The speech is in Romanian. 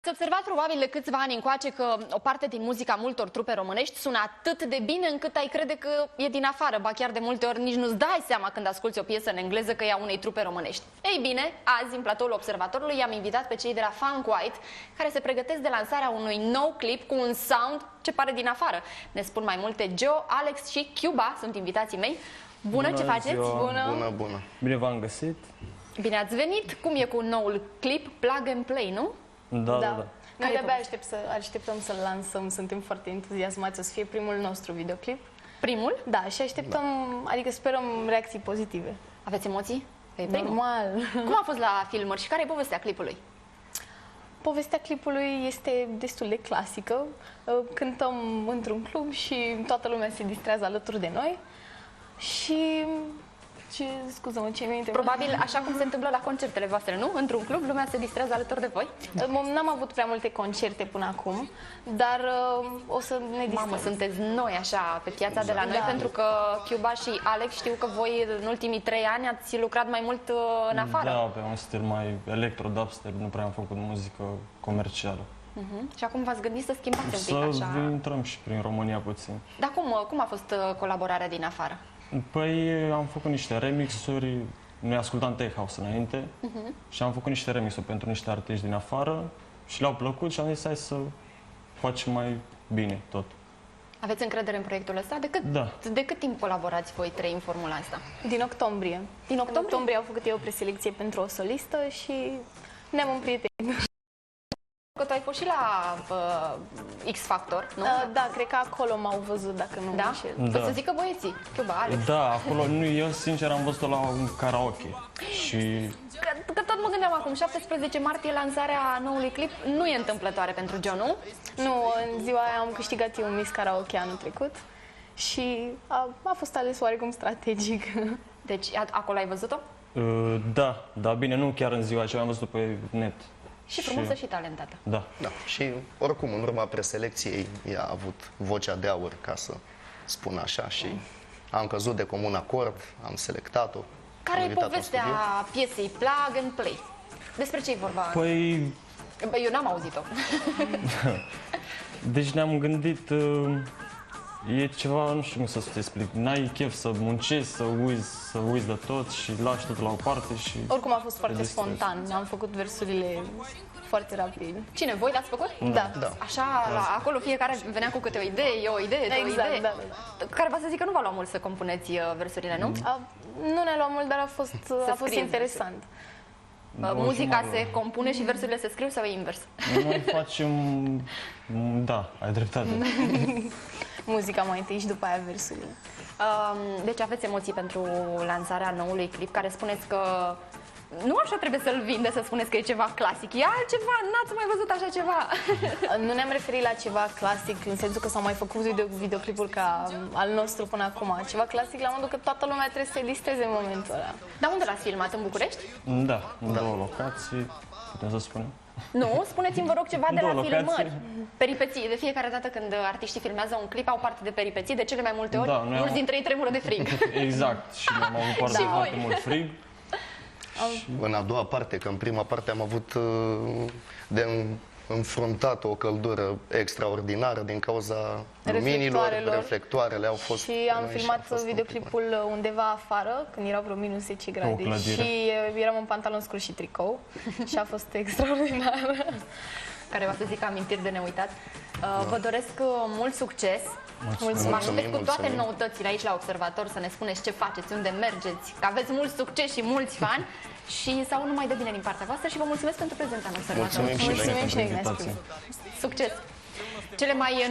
Ați observat probabil de câțiva ani încoace că o parte din muzica multor trupe românești sună atât de bine încât ai crede că e din afară, ba chiar de multe ori nici nu-ți dai seama când asculți o piesă în engleză că e a unei trupe românești. Ei bine, azi în platoul Observatorului i-am invitat pe cei de la Funk White, care se pregătesc de lansarea unui nou clip cu un sound ce pare din afară. Ne spun mai multe Joe, Alex și Cuba, sunt invitații mei. Bună, ce faceți? Bună, bună. Bine v-am găsit. Bine ați venit. Cum e cu noul clip Plug and Play, nu? Da. Noi de-abia așteptăm să-l lansăm, suntem foarte entuziasmați, o să fie primul nostru videoclip. Primul? Da, și așteptăm, adică sperăm reacții pozitive. Aveți emoții? Că e primul. Normal. Cum a fost la filmări și care e povestea clipului? Povestea clipului este destul de clasică. Cântăm într-un club și toată lumea se distrează alături de noi. Și... Scuză-mă, ce mi-ai întrebat? Probabil așa cum se întâmplă la concertele voastre, nu? Într-un club, lumea se distrează alături de voi? N-am avut prea multe concerte până acum, dar o să ne distrăm. Mamă, sunteți noi așa pe piața de la noi, pentru că Cuba și Alex știu că voi în ultimii 3 ani ați lucrat mai mult în afară. Da, pe un stil mai electro-dubstep, nu prea am făcut muzică comercială. Și acum v-ați gândit să schimbați un pic Să așa? intrăm și prin România puțin. Dar cum a fost colaborarea din afară? Păi am făcut niște remixuri, noi ascultam Tech House înainte și am făcut niște remixuri pentru niște artiști din afară și le-au plăcut și am zis hai să facem mai bine tot. Aveți încredere în proiectul ăsta? De cât timp colaborați voi trei în formula asta? Din octombrie. Din octombrie? În octombrie au făcut eu o preselecție pentru o solistă și ne-am împrietenit. Că tu ai fost și la X Factor, nu? Da, cred că acolo m-au văzut, dacă nu mă înșel. Da. Pot să zic că băieții, Cuba, Alex. Da, acolo, eu sincer am văzut-o la un karaoke și... Că tot mă gândeam acum, 17 martie lansarea noului clip, nu e întâmplătoare pentru John, nu? Nu, în ziua aia am câștigat eu un Miss Karaoke anul trecut și a fost ales oarecum strategic. Deci acolo ai văzut-o? Da, bine, nu chiar în ziua aceea, am văzut-o pe net. Și frumoasă și talentată. Da. Și oricum, în urma preselecției, ea a avut vocea de aur, ca să spun așa, și am căzut de comun acord, am selectat-o. Care e povestea piesei Plug and Play? Despre ce e vorba? Păi... Eu n-am auzit-o. Deci ne-am gândit, e ceva, nu știu cum să-ți explic, n-ai chef să muncești, să uiți de tot și lași totul la o parte și... Oricum a fost foarte spontan, am făcut versurile foarte rapid. Cine, voi le-ați făcut? Da. Așa, acolo fiecare venea cu câte o idee, o idee, două idei. Da. Care va să zic că nu v-a luat mult să compuneți versurile, nu? Nu ne-a luat mult, dar a fost interesant. Muzica se compune și versurile se scriu sau e invers? Noi facem... Da, ai dreptate. Muzica mai întâi și după aia versurile. Deci aveți emoții pentru lansarea noului clip, care spuneți că nu așa trebuie să-l vinde, să spuneți că e ceva clasic. E altceva, n-ați mai văzut așa ceva. Nu ne-am referit la ceva clasic, în sensul că s-au mai făcut videoclipuri ca al nostru până acum. Ceva clasic la modul că toată lumea trebuie să se distreze în momentul ăla. Dar unde l-ați filmat? În București? Da, în două locații, putem să spunem. Nu, spuneți-mi, vă rog, ceva de la locații. filmări. Peripeții. De fiecare dată când artiștii filmează un clip, au parte de peripeții, de cele mai multe ori, mulți dintre ei tremură de frig. Exact, și am avut parte de foarte mult frig. În a doua parte, că în prima parte am avut de înfruntat o căldură extraordinară din cauza luminilor, reflectoarele au fost... Și am filmat videoclipul undeva afară, când erau vreo minus 10 grade și eram în pantalon scurt și tricou și a fost extraordinar. Care va să zic amintiri de neuitat. Vă doresc mult succes. Mulțumim, cu toate noutățile aici la Observator, să ne spuneți ce faceți, unde mergeți, că aveți mult succes și mulți fani și să aud numai de bine din partea voastră și vă mulțumesc pentru prezența în Observator. Mulțumim și noi pentru invitație. Succes! Cele mai